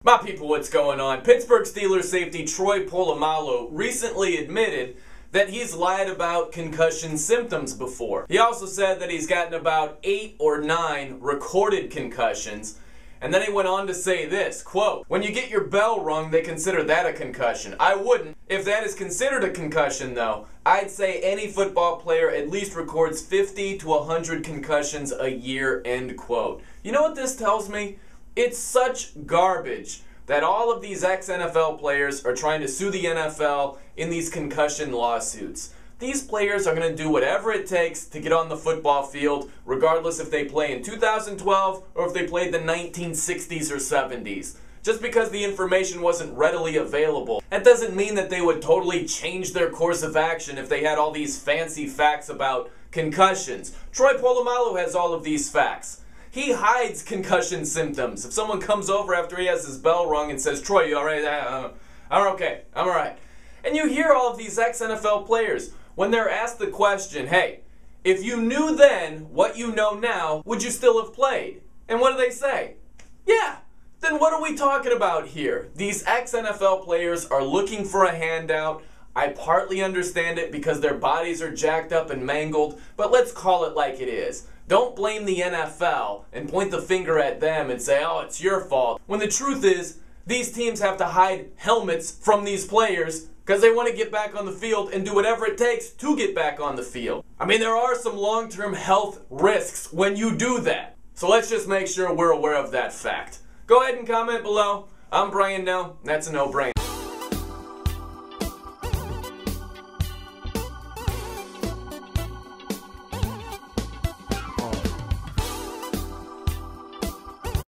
My people, what's going on? Pittsburgh Steelers safety Troy Polamalu recently admitted that he's lied about concussion symptoms before. He also said that he's gotten about 8 or 9 recorded concussions. And then he went on to say this, quote, "When you get your bell rung, they consider that a concussion. I wouldn't. If that is considered a concussion, though, I'd say any football player at least records 50 to 100 concussions a year," end quote. You know what this tells me? It's such garbage that all of these ex-NFL players are trying to sue the NFL in these concussion lawsuits. These players are going to do whatever it takes to get on the football field, regardless if they play in 2012 or if they played the 1960s or 70s. Just because the information wasn't readily available, that doesn't mean that they would totally change their course of action if they had all these fancy facts about concussions. Troy Polamalu has all of these facts. He hides concussion symptoms. If someone comes over after he has his bell rung and says, "Troy, you alright?" "I'm okay. I'm alright." And you hear all of these ex-NFL players, when they're asked the question, "Hey, if you knew then what you know now, would you still have played?" And what do they say? "Yeah." Then what are we talking about here? These ex-NFL players are looking for a handout. I partly understand it because their bodies are jacked up and mangled, but let's call it like it is. Don't blame the NFL and point the finger at them and say, "Oh, it's your fault." When the truth is, these teams have to hide helmets from these players because they want to get back on the field and do whatever it takes to get back on the field. I mean, there are some long-term health risks when you do that. So let's just make sure we're aware of that fact. Go ahead and comment below. I'm Brian now. That's a no-brainer.